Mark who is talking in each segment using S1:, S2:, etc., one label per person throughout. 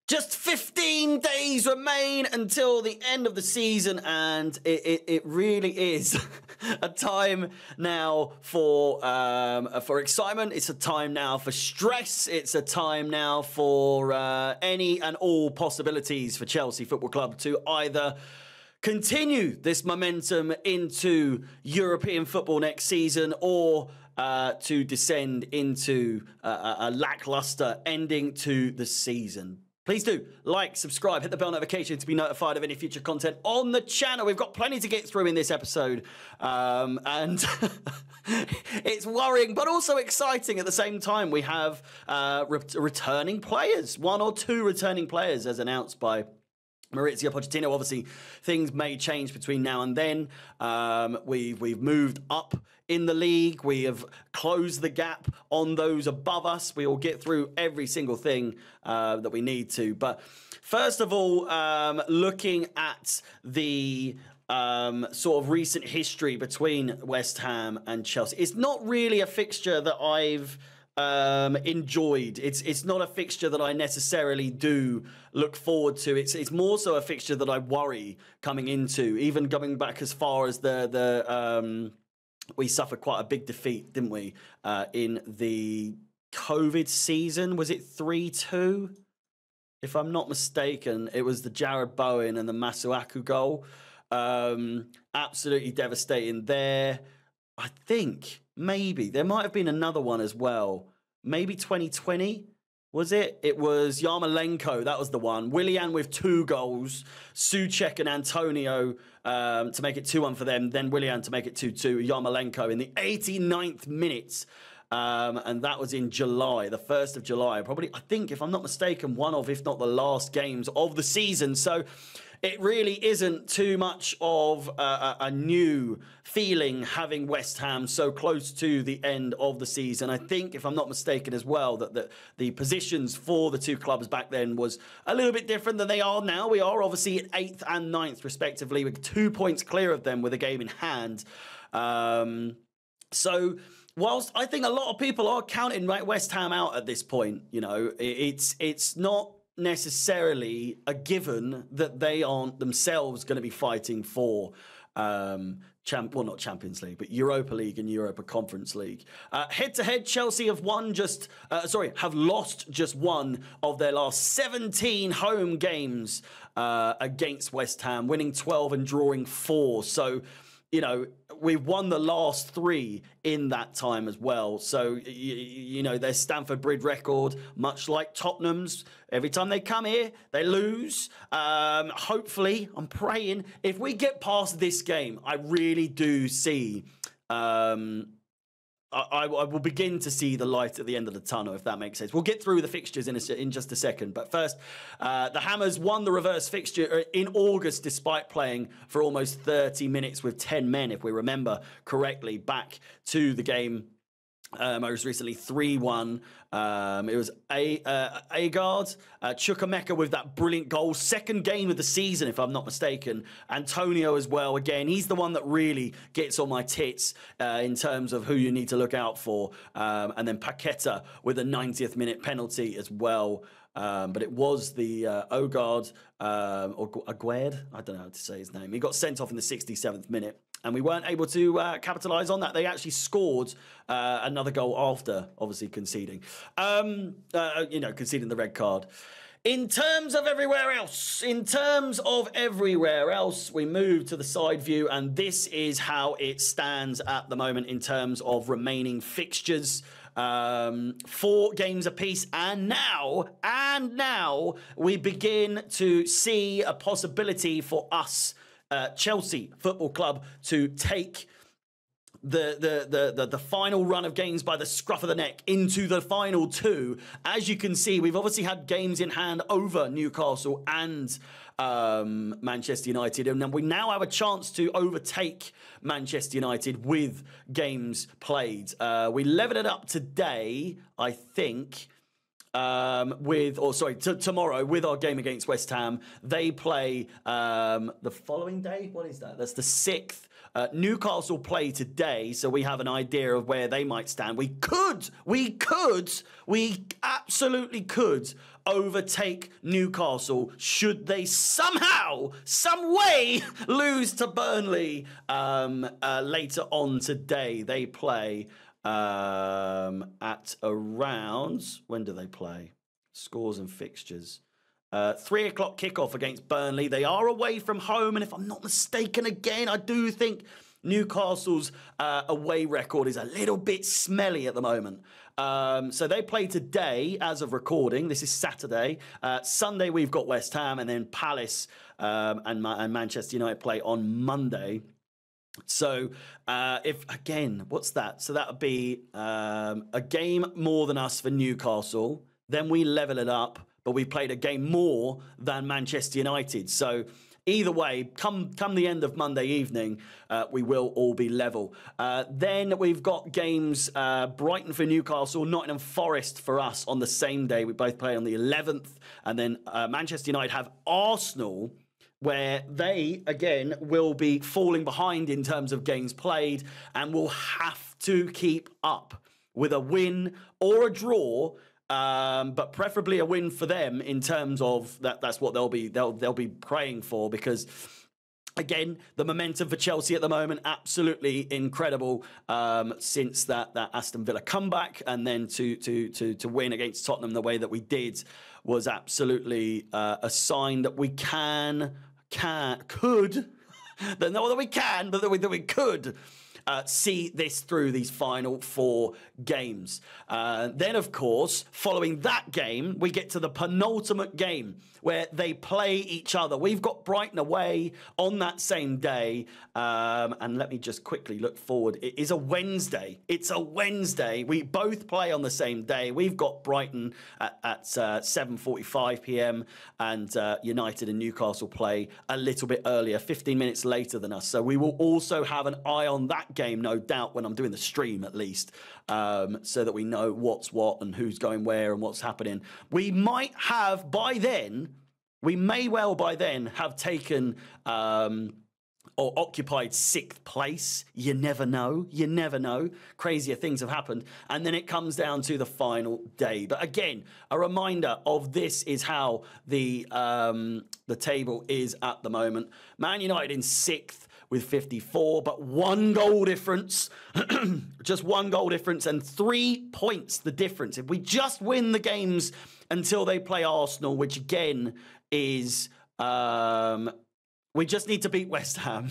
S1: Just 15 days remain until the end of the season, and it really is a time now for excitement. It's a time now for stress. It's a time now for any and all possibilities for Chelsea Football Club to either continue this momentum into European football next season or to descend into a lackluster ending to the season. Please do like, subscribe, hit the bell notification to be notified of any future content on the channel. We've got plenty to get through in this episode. And it's worrying, but also exciting at the same time. We have returning players, 1 or 2 returning players as announced by Maurizio Pochettino. Obviously, things may change between now and then. We've moved up in the league. We have closed the gap on those above us. We will get through every single thing that we need to. But first of all, looking at the sort of recent history between West Ham and Chelsea, it's not really a fixture that I've enjoyed. It's not a fixture that I necessarily do look forward to. It's more so a fixture that I worry coming into, even going back as far as we suffered quite a big defeat, didn't we, in the COVID season? Was it 3-2? If I'm not mistaken, it was the Jared Bowen and the Masuaku goal. Absolutely devastating there. I think maybe there might have been another one as well. Maybe 2020, was it? It was Yarmolenko. That was the one. Willian with 2 goals. Souček and Antonio to make it 2-1 for them. Then Willian to make it 2-2. Yarmolenko in the 89th minute. And that was in July, the 1st of July. Probably, I think, if I'm not mistaken, one of, if not the last games of the season. So it really isn't too much of a new feeling having West Ham so close to the end of the season. I think, if I'm not mistaken as well, that the positions for the 2 clubs back then was a little bit different than they are now. We are obviously at 8th and 9th, respectively, with 2 points clear of them with a game in hand. So whilst I think a lot of people are counting West Ham out at this point, you know, it's not necessarily a given that they aren't themselves going to be fighting for not Champions League, but Europa League and Europa Conference League. Head-to-head, Chelsea have lost just 1 of their last 17 home games against West Ham, winning 12 and drawing 4. So, you know, we've won the last 3 in that time as well. So, you know, their Stamford Bridge record, much like Tottenham's, every time they come here, they lose. Hopefully, I'm praying, if we get past this game, I really do see I will begin to see the light at the end of the tunnel, if that makes sense. We'll get through the fixtures in just a second. But first, the Hammers won the reverse fixture in August despite playing for almost 30 minutes with 10 men, if we remember correctly, back to the game most recently, 3-1. It was Agard, Chukwuemeka with that brilliant goal. Second game of the season, if I'm not mistaken. Antonio as well. Again, he's the one that really gets on my tits in terms of who you need to look out for. And then Paqueta with a 90th minute penalty as well. But it was the Ogard, or Aguerd, I don't know how to say his name. He got sent off in the 67th minute. And we weren't able to capitalise on that. They actually scored another goal after, obviously, conceding. Conceding the red card. In terms of everywhere else, we move to the side view, and this is how it stands at the moment in terms of remaining fixtures. 4 games apiece, and now we begin to see a possibility for us, Chelsea Football Club, to take the final run of games by the scruff of the neck into the final 2. As you can see, we've obviously had games in hand over Newcastle and Manchester United, and we now have a chance to overtake Manchester United with games played. We leveled it up today, I think, tomorrow with our game against West Ham. They play the following day. What is that? That's the 6th. Newcastle play today, so we have an idea of where they might stand. We absolutely could overtake Newcastle should they somehow, some way lose to Burnley later on today. They play at around, when do they play? Scores and fixtures. 3 o'clock kickoff against Burnley. They are away from home, and if I'm not mistaken, again, I do think Newcastle's away record is a little bit smelly at the moment. So they play today as of recording. This is Saturday. Sunday, we've got West Ham, and then Palace and Manchester United play on Monday. So if, again, what's that? So that would be a game more than us for Newcastle. Then we level it up, but we played a game more than Manchester United. So either way, come the end of Monday evening, we will all be level. Then we've got games, Brighton for Newcastle, Nottingham Forest for us on the same day. We both play on the 11th. And then Manchester United have Arsenal, where they, again, will be falling behind in terms of games played and will have to keep up with a win or a draw. But preferably a win for them in terms of that's what they'll be praying for, because again, the momentum for Chelsea at the moment, absolutely incredible, since that Aston Villa comeback, and then to win against Tottenham the way that we did was absolutely a sign that we could see this through these final 4 games. Then, of course, following that game, we get to the penultimate game where they play each other. We've got Brighton away on that same day. And let me just quickly look forward. It is a Wednesday. It's a Wednesday. We both play on the same day. We've got Brighton at 7:45 p.m. and United and Newcastle play a little bit earlier, 15 minutes later than us. So we will also have an eye on that game, no doubt, when I'm doing the stream at least, so that we know what's what and who's going where and what's happening. We might have by then, we may well by then have taken or occupied 6th place. You never know. You never know. Crazier things have happened. And then it comes down to the final day. But again, a reminder of this is how the table is at the moment. Man United in 6th with 54, but 1 goal difference. Just 1 goal difference and 3 points the difference. If we just win the games until they play Arsenal, which again is... we just need to beat West Ham.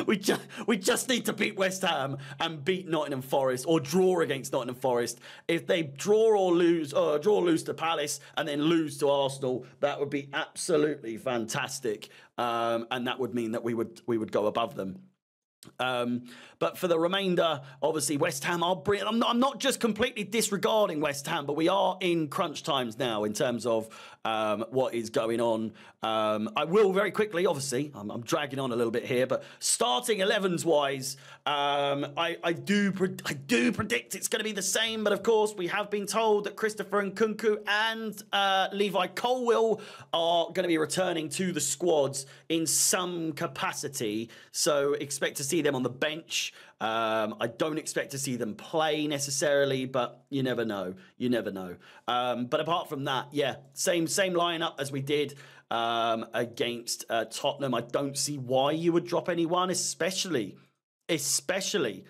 S1: we just need to beat West Ham and beat Nottingham Forest, or draw against Nottingham Forest. If they draw or lose to Palace and then lose to Arsenal, that would be absolutely fantastic, and that would mean that we would go above them. But for the remainder, obviously West Ham are brilliant. I'm not just completely disregarding West Ham, but we are in crunch times now in terms of what is going on. I will very quickly, obviously, I'm dragging on a little bit here, but starting 11s wise, I do predict it's going to be the same. But of course, we have been told that Christopher Nkunku and Levi Colwill are going to be returning to the squads in some capacity. So expect to see them on the bench. I don't expect to see them play necessarily, but you never know. You never know. But apart from that, yeah, same lineup as we did against Tottenham. I don't see why you would drop anyone, especially the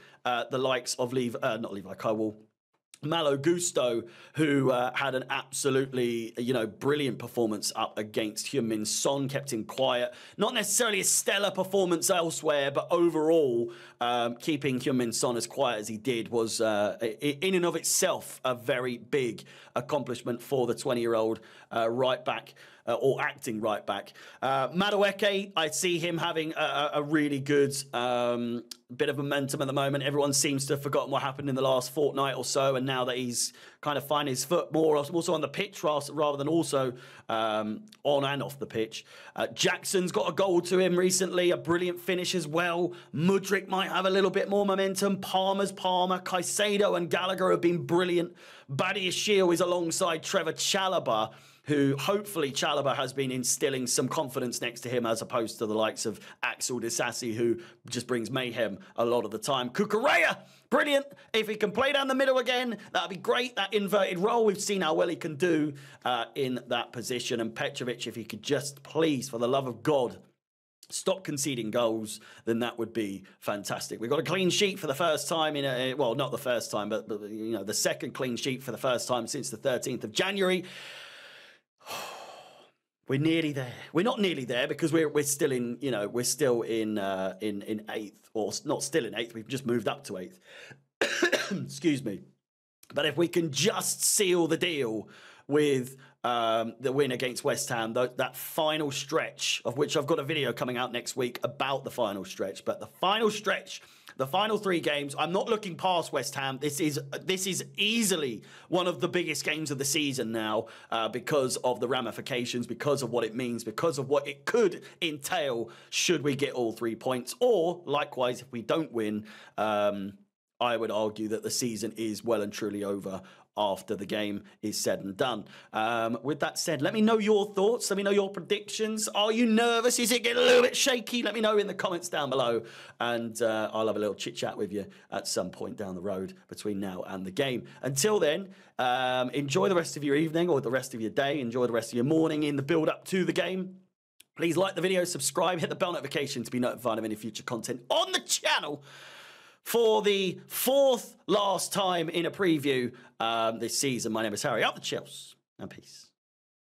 S1: likes of not Levi Colwill, Malo Gusto, who had an absolutely, brilliant performance up against Heung-min Son, kept him quiet. Not necessarily a stellar performance elsewhere, but overall, keeping Heung-min Son as quiet as he did was, in and of itself, a very big accomplishment for the 20-year-old right back. Or acting right back. Madueke, I see him having a really good bit of momentum at the moment. Everyone seems to have forgotten what happened in the last fortnight or so, and now that he's kind of finding his foot more also on the pitch rather than also on and off the pitch. Jackson's got a goal to him recently, a brilliant finish as well. Mudryk might have a little bit more momentum. Palmer. Caicedo and Gallagher have been brilliant. Badiashile is alongside Trevor Chalobah, who hopefully Chalobah has been instilling some confidence next to him, as opposed to the likes of Axel Disasi, who just brings mayhem a lot of the time. Cucurella, brilliant. If he can play down the middle again, that'd be great. That inverted role, we've seen how well he can do in that position. And Petrovic, if he could just please, for the love of God, stop conceding goals, then that would be fantastic. We've got a clean sheet for the first time in well, not the first time, but you know, the second clean sheet for the first time since the 13th of January. We're nearly there. We're not nearly there because we're still in, you know, we're still in eighth, or not still in eighth. We've just moved up to eighth. Excuse me. But if we can just seal the deal with the win against West Ham, that final stretch, of which I've got a video coming out next week about the final stretch, but the final stretch, the final 3 games, I'm not looking past West Ham. This is easily one of the biggest games of the season now, because of the ramifications, because of what it means, because of what it could entail should we get all 3 points, or likewise, if we don't win, I would argue that the season is well and truly over after the game is said and done. With that said, let me know your thoughts. Let me know your predictions. Are you nervous? Is it getting a little bit shaky? Let me know in the comments down below, and I'll have a little chit-chat with you at some point down the road between now and the game. Until then, enjoy the rest of your evening or the rest of your day. Enjoy the rest of your morning in the build-up to the game. Please like the video, subscribe, hit the bell notification to be notified of any future content on the channel. For the 4th last time in a preview this season, my name is Harry. Up the chills and peace.